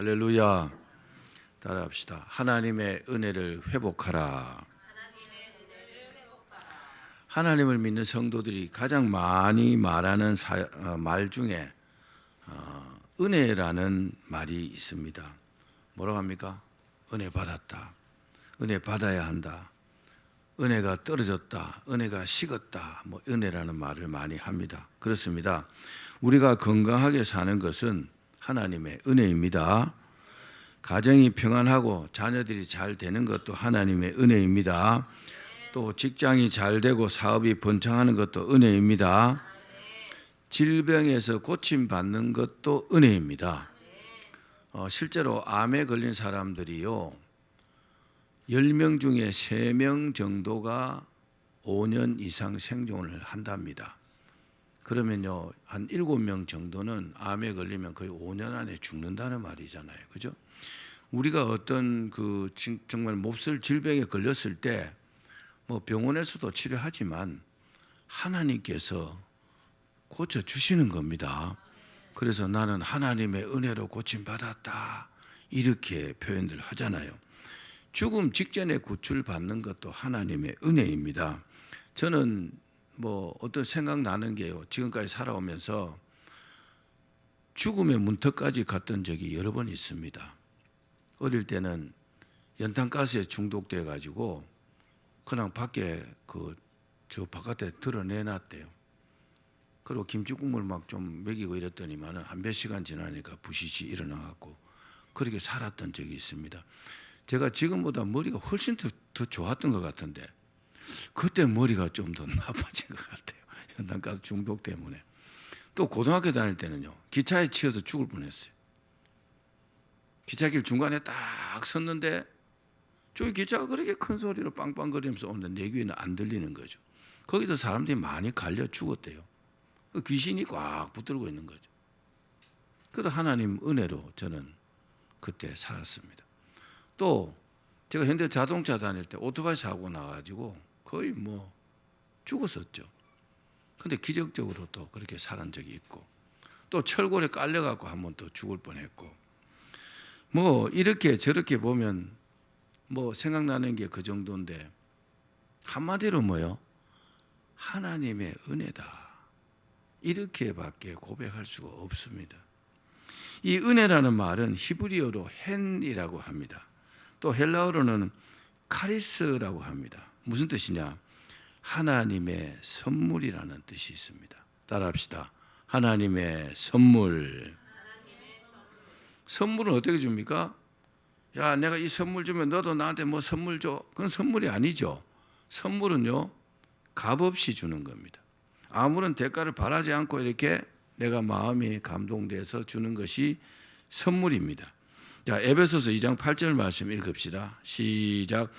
할렐루야. 따라합시다. 하나님의 은혜를 회복하라. 하나님을 믿는 성도들이 가장 많이 말하는 말 중에 은혜라는 말이 있습니다. 뭐라고 합니까? 은혜 받았다. 은혜 받아야 한다. 은혜가 떨어졌다. 은혜가 식었다. 은혜라는 말을 많이 합니다. 그렇습니다. 우리가 건강하게 사는 것은 하나님의 은혜입니다. 가정이 평안하고 자녀들이 잘 되는 것도 하나님의 은혜입니다. 또 직장이 잘 되고 사업이 번창하는 것도 은혜입니다. 질병에서 고침받는 것도 은혜입니다. 실제로 암에 걸린 사람들이요, 10명 중에 3명 정도가 5년 이상 생존을 한답니다. 그러면요, 한 7명 정도는 암에 걸리면 거의 5년 안에 죽는다는 말이잖아요. 그죠? 우리가 어떤 정말 몹쓸 질병에 걸렸을 때 병원에서도 치료하지만 하나님께서 고쳐주시는 겁니다. 그래서 나는 하나님의 은혜로 고침받았다, 이렇게 표현들 하잖아요. 죽음 직전에 구출받는 것도 하나님의 은혜입니다. 저는 어떤 생각나는 게요, 지금까지 살아오면서 죽음의 문턱까지 갔던 적이 여러 번 있습니다. 어릴 때는 연탄가스에 중독돼 가지고 그냥 밖에 저 바깥에 드러내놨대요. 그리고 김치국물 막 좀 먹이고 이랬더니만은 한 몇 시간 지나니까 부시시 일어나갖고 그렇게 살았던 적이 있습니다. 제가 지금보다 머리가 훨씬 더 좋았던 것 같은데 그때 머리가 좀 더 나빠진 것 같아요. 연탄가스 중독 때문에. 또 고등학교 다닐 때는요, 기차에 치여서 죽을 뻔했어요. 기차길 중간에 딱 섰는데 저기 기차가 그렇게 큰 소리로 빵빵거리면서 오는데 내 귀에는 안 들리는 거죠. 거기서 사람들이 많이 갈려 죽었대요. 귀신이 꽉 붙들고 있는 거죠. 그래도 하나님 은혜로 저는 그때 살았습니다. 또 제가 현대 자동차 다닐 때 오토바이 사고 나가지고 거의 죽었었죠. 근데 기적적으로 또 그렇게 살은 적이 있고, 또 철골에 깔려갖고 한 번 또 죽을 뻔했고, 이렇게 저렇게 보면 생각나는 게 그 정도인데, 한마디로 하나님의 은혜다, 이렇게밖에 고백할 수가 없습니다. 이 은혜라는 말은 히브리어로 헨이라고 합니다. 또 헬라어로는 카리스라고 합니다. 무슨 뜻이냐? 하나님의 선물이라는 뜻이 있습니다. 따라합시다. 하나님의 선물. 선물은 어떻게 줍니까? 야, 내가 이 선물 주면 너도 나한테 선물 줘. 그건 선물이 아니죠. 선물은요, 값없이 주는 겁니다. 아무런 대가를 바라지 않고 이렇게 내가 마음이 감동돼서 주는 것이 선물입니다. 자, 에베소서 2장 8절 말씀 읽읍시다. 시작.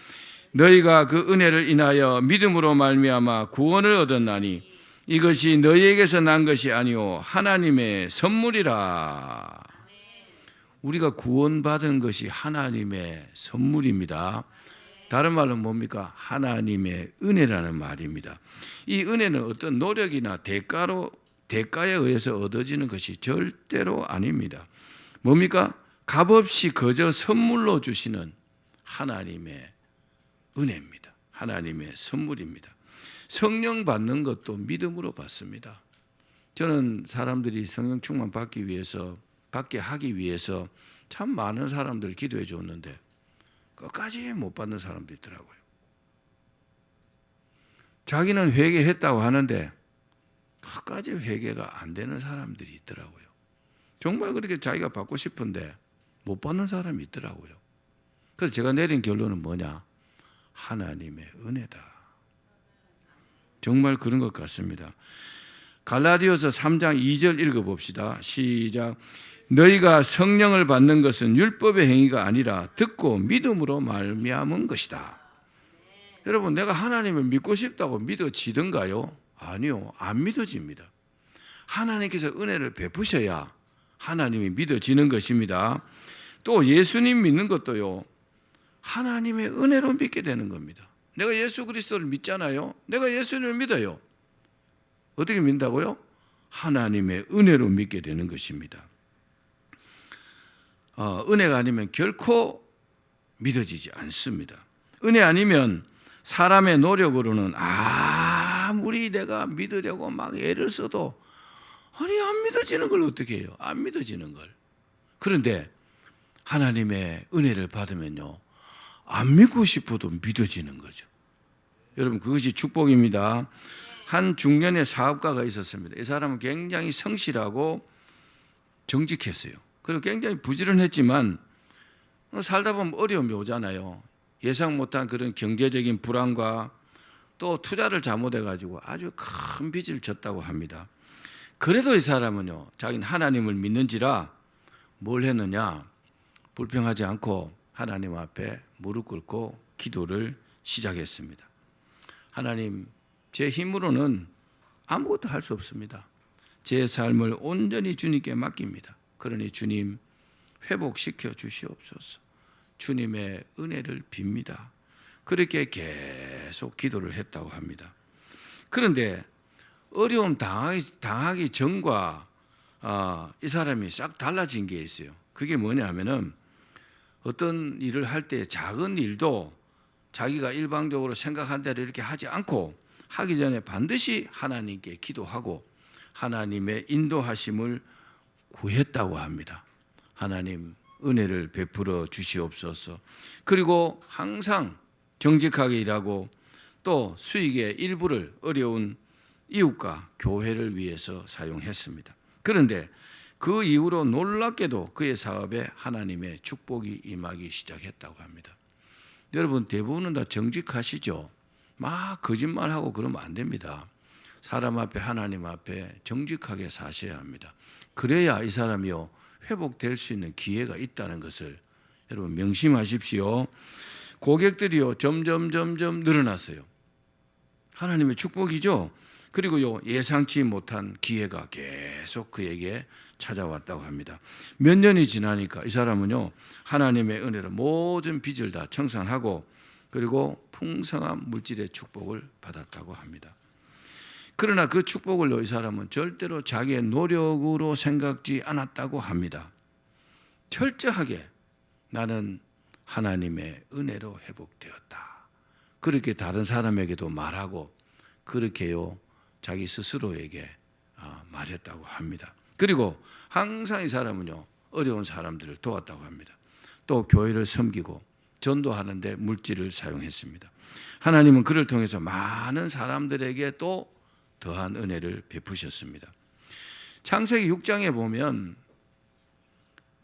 너희가 그 은혜를 인하여 믿음으로 말미암아 구원을 얻었나니 이것이 너희에게서 난 것이 아니오 하나님의 선물이라. 우리가 구원받은 것이 하나님의 선물입니다. 다른 말은 뭡니까? 하나님의 은혜라는 말입니다. 이 은혜는 어떤 노력이나 대가에 의해서 얻어지는 것이 절대로 아닙니다. 뭡니까? 값없이 거저 선물로 주시는 하나님의 은혜입니다. 하나님의 선물입니다. 성령 받는 것도 믿음으로 받습니다. 저는 사람들이 성령 충만 받게 하기 위해서 참 많은 사람들 기도해 줬는데 끝까지 못 받는 사람도 있더라고요. 자기는 회개했다고 하는데 끝까지 회개가 안 되는 사람들이 있더라고요. 정말 그렇게 자기가 받고 싶은데 못 받는 사람이 있더라고요. 그래서 제가 내린 결론은 뭐냐? 하나님의 은혜다. 정말 그런 것 같습니다. 갈라디아서 3장 2절 읽어봅시다. 시작. 너희가 성령을 받는 것은 율법의 행위가 아니라 듣고 믿음으로 말미암은 것이다. 여러분, 내가 하나님을 믿고 싶다고 믿어지던가요? 아니요, 안 믿어집니다. 하나님께서 은혜를 베푸셔야 하나님이 믿어지는 것입니다. 또 예수님 믿는 것도요, 하나님의 은혜로 믿게 되는 겁니다. 내가 예수 그리스도를 믿잖아요. 내가 예수님을 믿어요. 어떻게 믿는다고요? 하나님의 은혜로 믿게 되는 것입니다. 은혜가 아니면 결코 믿어지지 않습니다. 은혜 아니면 사람의 노력으로는 아무리 내가 믿으려고 막 애를 써도 아니 안 믿어지는 걸 어떻게 해요? 안 믿어지는 걸. 그런데 하나님의 은혜를 받으면요, 안 믿고 싶어도 믿어지는 거죠. 여러분, 그것이 축복입니다. 한 중년의 사업가가 있었습니다. 이 사람은 굉장히 성실하고 정직했어요. 그리고 굉장히 부지런했지만 살다 보면 어려움이 오잖아요. 예상 못한 그런 경제적인 불안과 또 투자를 잘못해가지고 아주 큰 빚을 졌다고 합니다. 그래도 이 사람은요, 자기는 하나님을 믿는지라 뭘 했느냐, 불평하지 않고 하나님 앞에 무릎 꿇고 기도를 시작했습니다. 하나님, 제 힘으로는 아무것도 할 수 없습니다. 제 삶을 온전히 주님께 맡깁니다. 그러니 주님, 회복시켜 주시옵소서. 주님의 은혜를 빕니다. 그렇게 계속 기도를 했다고 합니다. 그런데 어려움 당하기 전과 이 사람이 싹 달라진 게 있어요. 그게 뭐냐 하면은 어떤 일을 할 때 작은 일도 자기가 일방적으로 생각한 대로 이렇게 하지 않고 하기 전에 반드시 하나님께 기도하고 하나님의 인도하심을 구했다고 합니다. 하나님, 은혜를 베풀어 주시옵소서. 그리고 항상 정직하게 일하고 또 수익의 일부를 어려운 이웃과 교회를 위해서 사용했습니다. 그런데 그 이후로 놀랍게도 그의 사업에 하나님의 축복이 임하기 시작했다고 합니다. 여러분, 대부분은 다 정직하시죠? 막 거짓말하고 그러면 안 됩니다. 사람 앞에, 하나님 앞에 정직하게 사셔야 합니다. 그래야 이 사람이요, 회복될 수 있는 기회가 있다는 것을 여러분 명심하십시오. 고객들이요, 점점 늘어났어요. 하나님의 축복이죠. 그리고요, 예상치 못한 기회가 계속 그에게 찾아왔다고 합니다. 몇 년이 지나니까 이 사람은요, 하나님의 은혜로 모든 빚을 다 청산하고 그리고 풍성한 물질의 축복을 받았다고 합니다. 그러나 그 축복을 이 사람은 절대로 자기의 노력으로 생각지 않았다고 합니다. 철저하게 나는 하나님의 은혜로 회복되었다. 그렇게 다른 사람에게도 말하고 그렇게요, 자기 스스로에게 말했다고 합니다. 그리고 항상 이 사람은요, 어려운 사람들을 도왔다고 합니다. 또 교회를 섬기고 전도하는데 물질을 사용했습니다. 하나님은 그를 통해서 많은 사람들에게 또 더한 은혜를 베푸셨습니다. 창세기 6장에 보면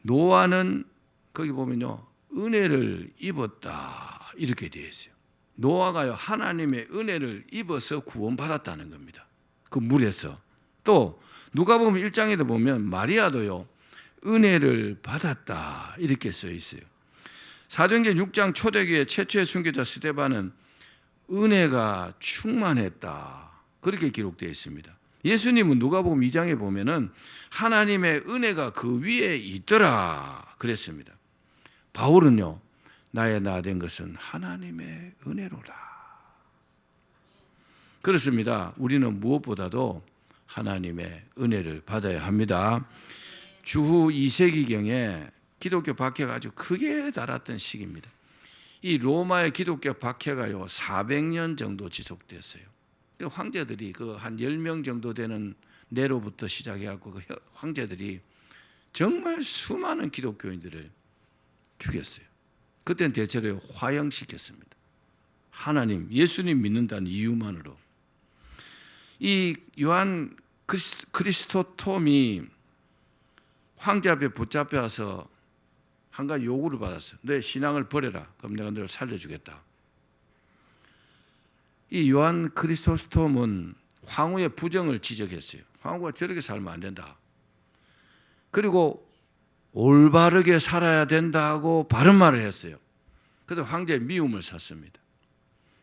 노아는 거기 보면요, 은혜를 입었다 이렇게 되어 있어요. 노아가요, 하나님의 은혜를 입어서 구원받았다는 겁니다. 그 물에서. 또 누가복음 1장에도 보면 마리아도요, 은혜를 받았다 이렇게 써 있어요. 사도행전 6장 초대교회 최초의 순교자 스데반은 은혜가 충만했다 그렇게 기록되어 있습니다. 예수님은 누가복음 2장에 보면은 하나님의 은혜가 그 위에 있더라 그랬습니다. 바울은요, 나의 나 된 것은 하나님의 은혜로라. 그렇습니다. 우리는 무엇보다도 하나님의 은혜를 받아야 합니다. 주후 2세기경에 기독교 박해가 아주 크게 달았던 시기입니다. 이 로마의 기독교 박해가요, 400년 정도 지속됐어요. 황제들이 그 한 10명 정도 되는 내로부터 시작해갖고 그 황제들이 정말 수많은 기독교인들을 죽였어요. 그때는 대체로 화형시켰습니다. 하나님, 예수님 믿는다는 이유만으로. 이 요한 그리스토톰이 황제 앞에 붙잡혀서 한 가지 요구를 받았어요. 내 신앙을 버려라. 그럼 내가 너를 살려주겠다. 이 요한 그리스토톰은 황후의 부정을 지적했어요. 황후가 저렇게 살면 안 된다. 그리고 올바르게 살아야 된다고 바른 말을 했어요. 그래서 황제의 미움을 샀습니다.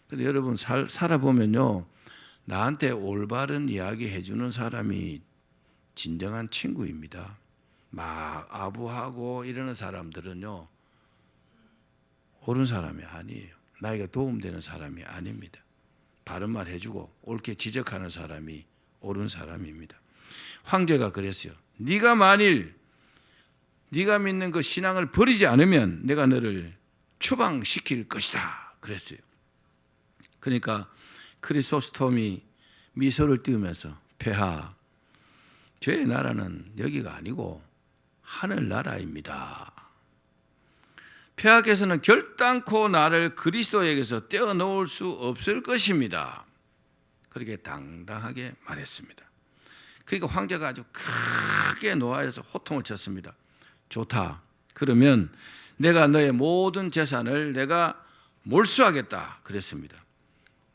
그런데 여러분 살아보면요, 나한테 올바른 이야기 해주는 사람이 진정한 친구입니다. 막 아부하고 이러는 사람들은요, 옳은 사람이 아니에요. 나에게 도움되는 사람이 아닙니다. 바른 말 해주고 옳게 지적하는 사람이 옳은 사람입니다. 황제가 그랬어요. 네가 만일 네가 믿는 그 신앙을 버리지 않으면 내가 너를 추방시킬 것이다 그랬어요. 그러니까 크리소스톰이 미소를 띄우면서 폐하, 저의 나라는 여기가 아니고 하늘나라입니다. 폐하께서는 결단코 나를 그리스도에게서 떼어놓을 수 없을 것입니다. 그렇게 당당하게 말했습니다. 그러니까 황제가 아주 크게 노하여서 호통을 쳤습니다. 좋다. 그러면 내가 너의 모든 재산을 내가 몰수하겠다 그랬습니다.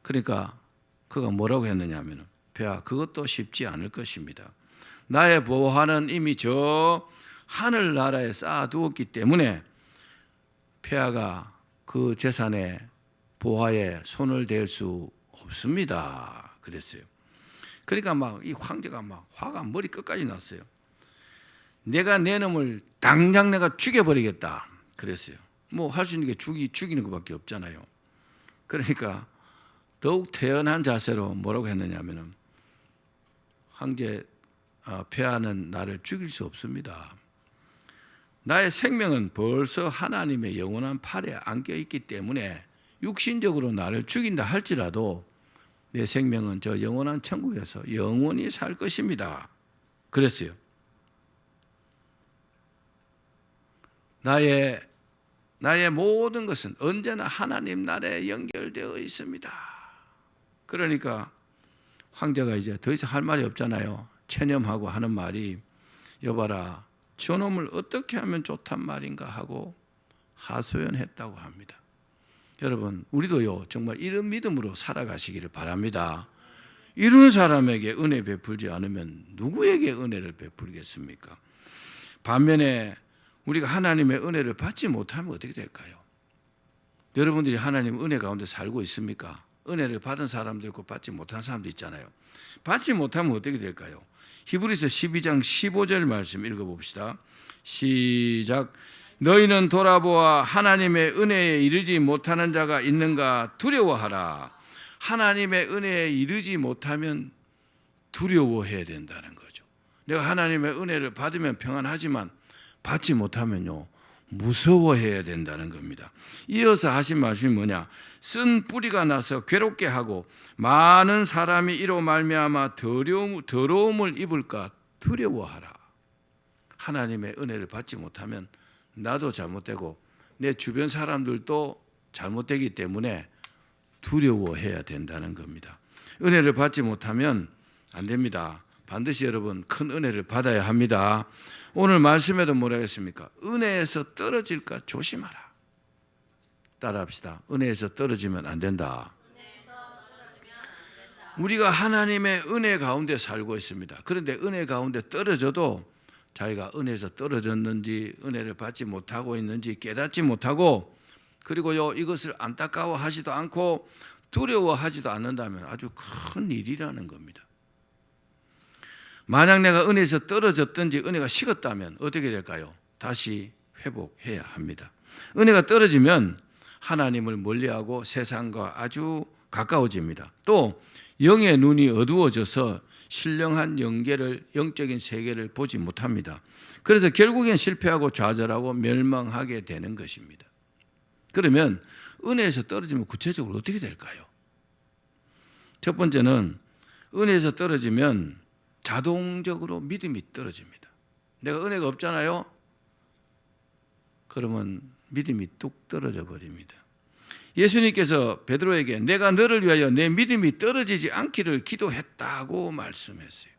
그러니까 그가 뭐라고 했느냐 하면, 폐하, 그것도 쉽지 않을 것입니다. 나의 보화는 이미 저 하늘나라에 쌓아두었기 때문에 폐하가 그 재산에 보화에 손을 댈 수 없습니다 그랬어요. 그러니까 막 이 황제가 막 화가 머리 끝까지 났어요. 내가 내 놈을 당장 내가 죽여버리겠다 그랬어요. 뭐 할 수 있는 게 죽이는 것밖에 없잖아요. 그러니까 더욱 태연한 자세로 뭐라고 했느냐면은, 황제, 폐하는 나를 죽일 수 없습니다. 나의 생명은 벌써 하나님의 영원한 팔에 안겨 있기 때문에 육신적으로 나를 죽인다 할지라도 내 생명은 저 영원한 천국에서 영원히 살 것입니다 그랬어요. 나의 모든 것은 언제나 하나님 나라에 연결되어 있습니다. 그러니까 황제가 이제 더 이상 할 말이 없잖아요. 체념하고 하는 말이, 여봐라, 저놈을 어떻게 하면 좋단 말인가 하고 하소연했다고 합니다. 여러분, 우리도요 정말 이런 믿음으로 살아가시기를 바랍니다. 이런 사람에게 은혜 베풀지 않으면 누구에게 은혜를 베풀겠습니까? 반면에 우리가 하나님의 은혜를 받지 못하면 어떻게 될까요? 여러분들이 하나님 은혜 가운데 살고 있습니까? 은혜를 받은 사람도 있고 받지 못한 사람도 있잖아요. 받지 못하면 어떻게 될까요? 히브리서 12장 15절 말씀 읽어봅시다. 시작. 너희는 돌아보아 하나님의 은혜에 이르지 못하는 자가 있는가 두려워하라. 하나님의 은혜에 이르지 못하면 두려워해야 된다는 거죠. 내가 하나님의 은혜를 받으면 평안하지만 받지 못하면요 무서워해야 된다는 겁니다. 이어서 하신 말씀이 뭐냐? 쓴 뿌리가 나서 괴롭게 하고 많은 사람이 이로 말미암아 더러움을 입을까 두려워하라. 하나님의 은혜를 받지 못하면 나도 잘못되고 내 주변 사람들도 잘못되기 때문에 두려워해야 된다는 겁니다. 은혜를 받지 못하면 안 됩니다. 반드시 여러분 큰 은혜를 받아야 합니다. 오늘 말씀에도 뭐라 했습니까? 은혜에서 떨어질까 조심하라. 따라합시다. 은혜에서 떨어지면 안 된다. 우리가 하나님의 은혜 가운데 살고 있습니다. 그런데 은혜 가운데 떨어져도 자기가 은혜에서 떨어졌는지 은혜를 받지 못하고 있는지 깨닫지 못하고, 그리고요 이것을 안타까워하지도 않고 두려워하지도 않는다면 아주 큰 일이라는 겁니다. 만약 내가 은혜에서 떨어졌든지 은혜가 식었다면 어떻게 될까요? 다시 회복해야 합니다. 은혜가 떨어지면 하나님을 멀리하고 세상과 아주 가까워집니다. 또 영의 눈이 어두워져서 신령한 영적인 세계를 보지 못합니다. 그래서 결국엔 실패하고 좌절하고 멸망하게 되는 것입니다. 그러면 은혜에서 떨어지면 구체적으로 어떻게 될까요? 첫 번째는 은혜에서 떨어지면 자동적으로 믿음이 떨어집니다. 내가 은혜가 없잖아요. 그러면 믿음이 뚝 떨어져 버립니다. 예수님께서 베드로에게 내가 너를 위하여 내 믿음이 떨어지지 않기를 기도했다고 말씀했어요.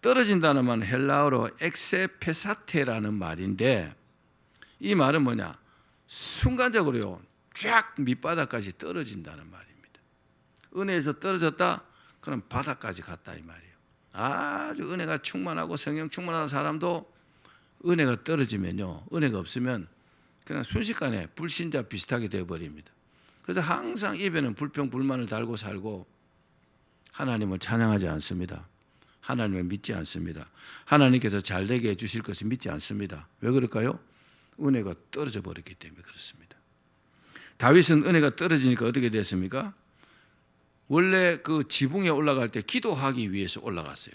떨어진다는 말은 헬라어로 엑세페사테라는 말인데, 이 말은 뭐냐? 순간적으로요 쫙 밑바닥까지 떨어진다는 말입니다. 은혜에서 떨어졌다? 그럼 바닥까지 갔다 이 말이에요. 아주 은혜가 충만하고 성령 충만한 사람도 은혜가 떨어지면요, 은혜가 없으면 그냥 순식간에 불신자 비슷하게 되어버립니다. 그래서 항상 입에는 불평불만을 달고 살고 하나님을 찬양하지 않습니다. 하나님을 믿지 않습니다. 하나님께서 잘되게 해주실 것을 믿지 않습니다. 왜 그럴까요? 은혜가 떨어져 버렸기 때문에 그렇습니다. 다윗은 은혜가 떨어지니까 어떻게 됐습니까? 원래 그 지붕에 올라갈 때 기도하기 위해서 올라갔어요.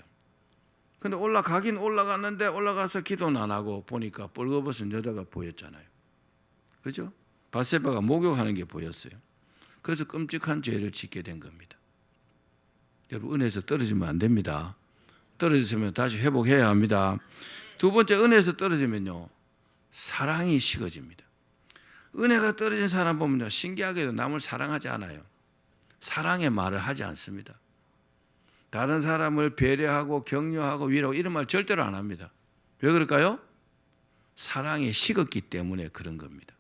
근데 올라가긴 올라갔는데 올라가서 기도는 안 하고 보니까 뻘거벗은 여자가 보였잖아요. 그죠? 밧세바가 목욕하는 게 보였어요. 그래서 끔찍한 죄를 짓게 된 겁니다. 여러분, 은혜에서 떨어지면 안 됩니다. 떨어졌으면 다시 회복해야 합니다. 두 번째, 은혜에서 떨어지면요, 사랑이 식어집니다. 은혜가 떨어진 사람 보면요, 신기하게도 남을 사랑하지 않아요. 사랑의 말을 하지 않습니다. 다른 사람을 배려하고 격려하고 위로하고 이런 말 절대로 안 합니다. 왜 그럴까요? 사랑이 식었기 때문에 그런 겁니다.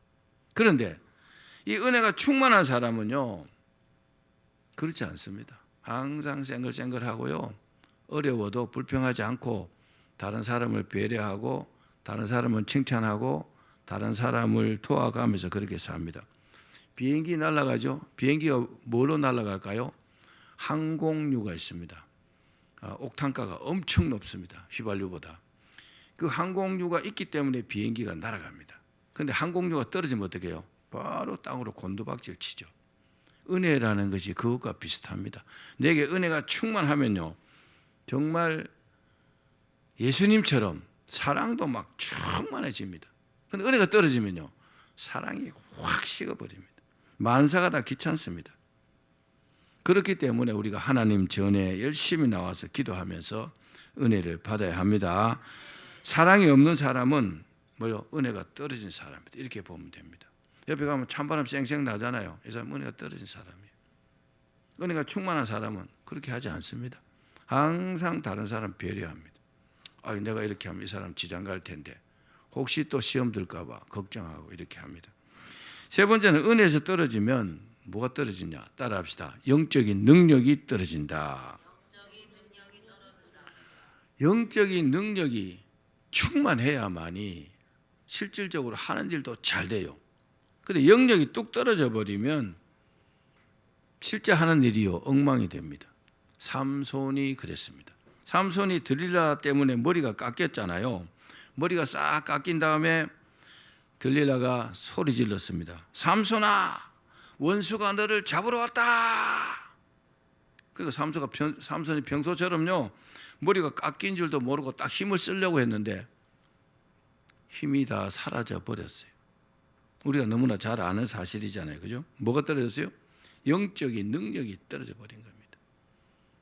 그런데 이 은혜가 충만한 사람은요, 그렇지 않습니다. 항상 쌩글쌩글하고요, 어려워도 불평하지 않고 다른 사람을 배려하고 다른 사람을 칭찬하고 다른 사람을 도와가면서 그렇게 삽니다. 비행기 날아가죠. 비행기가 뭐로 날아갈까요? 항공유가 있습니다. 옥탄가가 엄청 높습니다. 휘발유보다. 그 항공유가 있기 때문에 비행기가 날아갑니다. 그런데 항공유가 떨어지면 어떻게 해요? 바로 땅으로 곤두박질 치죠. 은혜라는 것이 그것과 비슷합니다. 내게 은혜가 충만하면요, 정말 예수님처럼 사랑도 막 충만해집니다. 그런데 은혜가 떨어지면요, 사랑이 확 식어버립니다. 만사가 다 귀찮습니다. 그렇기 때문에 우리가 하나님 전에 열심히 나와서 기도하면서 은혜를 받아야 합니다. 사랑이 없는 사람은 뭐요? 은혜가 떨어진 사람입니다. 이렇게 보면 됩니다. 옆에 가면 찬바람 쌩쌩 나잖아요. 이 사람은 은혜가 떨어진 사람이에요. 은혜가 충만한 사람은 그렇게 하지 않습니다. 항상 다른 사람 배려합니다. 내가 이렇게 하면 이 사람 지장 갈 텐데 혹시 또 시험 들까 봐 걱정하고 이렇게 합니다. 세 번째는 은혜에서 떨어지면 뭐가 떨어지냐? 따라합시다. 영적인 능력이 떨어진다. 영적인 능력이 충만해야만이 실질적으로 하는 일도 잘 돼요. 그런데 영역이 뚝 떨어져 버리면 실제 하는 일이요, 엉망이 됩니다. 삼손이 그랬습니다. 삼손이 들릴라 때문에 머리가 깎였잖아요. 머리가 싹 깎인 다음에 들릴라가 소리 질렀습니다. 삼손아, 원수가 너를 잡으러 왔다. 그러니까 삼손이 평소처럼요, 머리가 깎인 줄도 모르고 딱 힘을 쓰려고 했는데 힘이 다 사라져 버렸어요. 우리가 너무나 잘 아는 사실이잖아요. 그죠? 뭐가 떨어졌어요? 영적인 능력이 떨어져 버린 겁니다.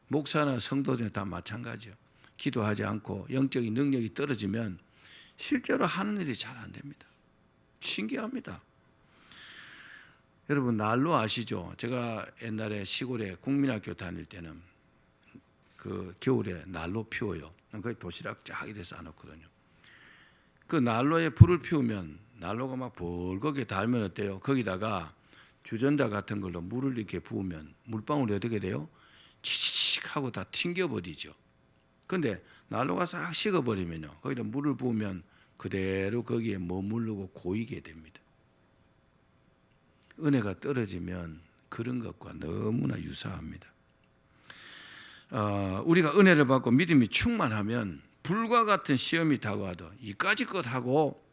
목사나 성도들은 다 마찬가지예요. 기도하지 않고 영적인 능력이 떨어지면 실제로 하는 일이 잘 안 됩니다. 신기합니다. 여러분, 난로 아시죠? 제가 옛날에 시골에 국민학교 다닐 때는 그 겨울에 난로 피워요. 거의 도시락 쫙 이래서 안 놓거든요. 그 난로에 불을 피우면 난로가 막 벌겋게 달면 어때요? 거기다가 주전자 같은 걸로 물을 이렇게 부으면 물방울이 어떻게 돼요? 치치칙 하고 다 튕겨버리죠. 그런데 난로가 싹 식어버리면요, 거기다 물을 부으면 그대로 거기에 머무르고 고이게 됩니다. 은혜가 떨어지면 그런 것과 너무나 유사합니다. 우리가 은혜를 받고 믿음이 충만하면 불과 같은 시험이 다가와도 이까지 것 하고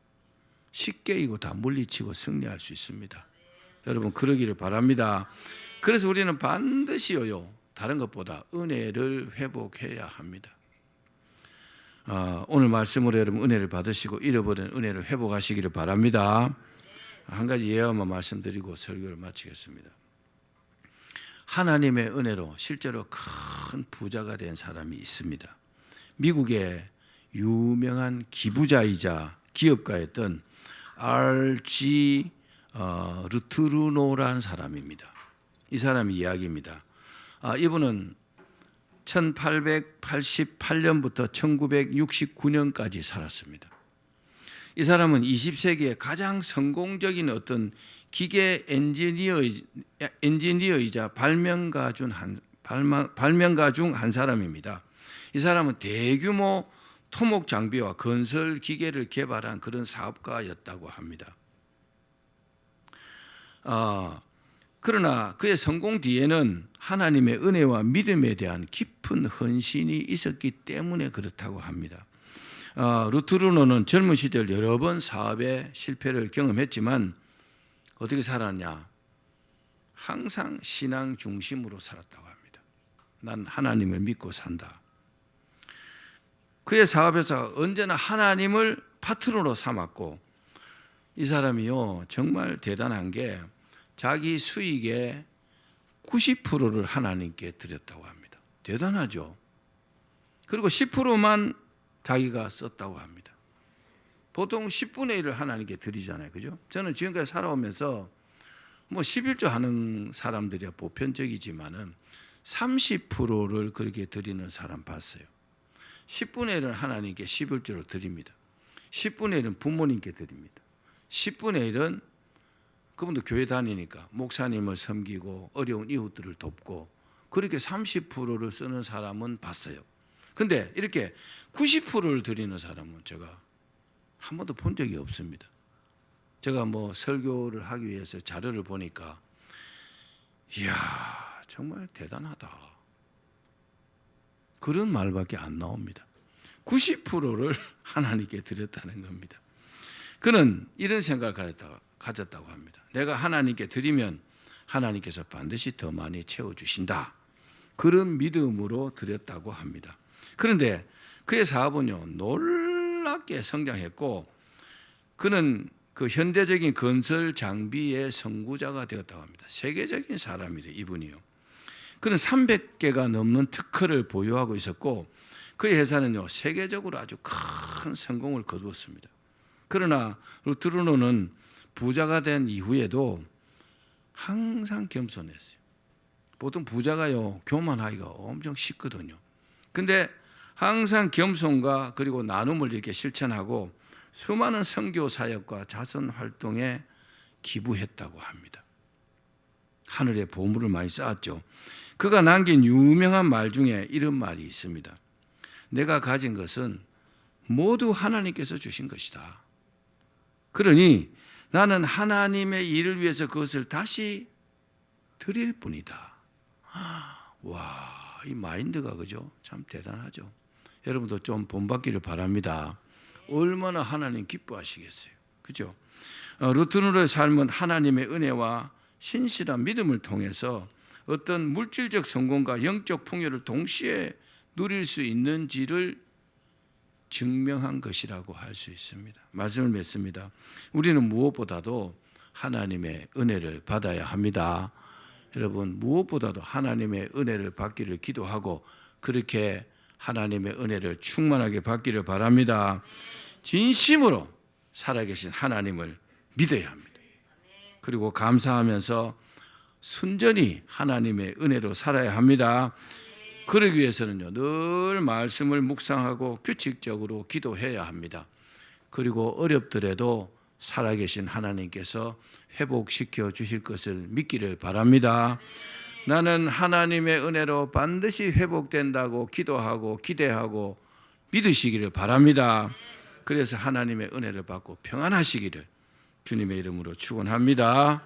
쉽게 이거 다 물리치고 승리할 수 있습니다. 여러분, 그러기를 바랍니다. 그래서 우리는 반드시요, 다른 것보다 은혜를 회복해야 합니다. 오늘 말씀으로 여러분 은혜를 받으시고 잃어버린 은혜를 회복하시기를 바랍니다. 한 가지 예화만 말씀드리고 설교를 마치겠습니다. 하나님의 은혜로 실제로 큰 부자가 된 사람이 있습니다. 미국의 유명한 기부자이자 기업가였던 R.G. 르투르노라는 사람입니다. 이 사람의 이야기입니다. 이분은 1888년부터 1969년까지 살았습니다. 이 사람은 20세기의 가장 성공적인 어떤 기계 엔지니어이자 발명가 중 한 사람입니다. 이 사람은 대규모 토목 장비와 건설 기계를 개발한 그런 사업가였다고 합니다. 그러나 그의 성공 뒤에는 하나님의 은혜와 믿음에 대한 깊은 헌신이 있었기 때문에 그렇다고 합니다. 루트르노는 젊은 시절 여러 번 사업에 실패를 경험했지만 어떻게 살았냐? 항상 신앙 중심으로 살았다고 합니다. 난 하나님을 믿고 산다. 그의 사업에서 언제나 하나님을 파트너로 삼았고, 이 사람이요 정말 대단한 게 자기 수익의 90%를 하나님께 드렸다고 합니다. 대단하죠. 그리고 10%만 자기가 썼다고 합니다. 보통 10분의 1을 하나님께 드리잖아요. 그죠? 저는 지금까지 살아오면서 뭐 11조 하는 사람들이야 보편적이지만은 30%를 그렇게 드리는 사람 봤어요. 10분의 1은 하나님께 11조를 드립니다. 10분의 1은 부모님께 드립니다. 10분의 1은 그분도 교회 다니니까 목사님을 섬기고 어려운 이웃들을 돕고, 그렇게 30%를 쓰는 사람은 봤어요. 근데 이렇게 90%를 드리는 사람은 제가 한 번도 본 적이 없습니다. 제가 뭐 설교를 하기 위해서 자료를 보니까 이야 정말 대단하다, 그런 말밖에 안 나옵니다. 90%를 하나님께 드렸다는 겁니다. 그는 이런 생각을 가졌다고 합니다. 내가 하나님께 드리면 하나님께서 반드시 더 많이 채워주신다, 그런 믿음으로 드렸다고 합니다. 그런데 그의 사업은요 놀랍게 성장했고, 그는 그 현대적인 건설 장비의 선구자가 되었다고 합니다. 세계적인 사람이래 이분이요. 그는 300개가 넘는 특허를 보유하고 있었고, 그의 회사는요 세계적으로 아주 큰 성공을 거두었습니다. 그러나 루트르노는 부자가 된 이후에도 항상 겸손했어요. 보통 부자가요 교만하기가 엄청 쉽거든요. 근데 항상 겸손과 그리고 나눔을 이렇게 실천하고 수많은 선교 사역과 자선 활동에 기부했다고 합니다. 하늘에 보물을 많이 쌓았죠. 그가 남긴 유명한 말 중에 이런 말이 있습니다. 내가 가진 것은 모두 하나님께서 주신 것이다. 그러니 나는 하나님의 일을 위해서 그것을 다시 드릴 뿐이다. 와, 이 마인드가 그죠? 참 대단하죠. 여러분도 좀 본받기를 바랍니다. 얼마나 하나님 기뻐하시겠어요. 그죠? 루트르노의 삶은 하나님의 은혜와 신실한 믿음을 통해서 어떤 물질적 성공과 영적 풍요를 동시에 누릴 수 있는지를 증명한 것이라고 할 수 있습니다. 말씀을 맺습니다. 우리는 무엇보다도 하나님의 은혜를 받아야 합니다. 여러분, 무엇보다도 하나님의 은혜를 받기를 기도하고 그렇게 하나님의 은혜를 충만하게 받기를 바랍니다. 진심으로 살아계신 하나님을 믿어야 합니다. 그리고 감사하면서 순전히 하나님의 은혜로 살아야 합니다. 그러기 위해서는요, 늘 말씀을 묵상하고 규칙적으로 기도해야 합니다. 그리고 어렵더라도 살아계신 하나님께서 회복시켜 주실 것을 믿기를 바랍니다. 나는 하나님의 은혜로 반드시 회복된다고 기도하고 기대하고 믿으시기를 바랍니다. 그래서 하나님의 은혜를 받고 평안하시기를 주님의 이름으로 축원합니다.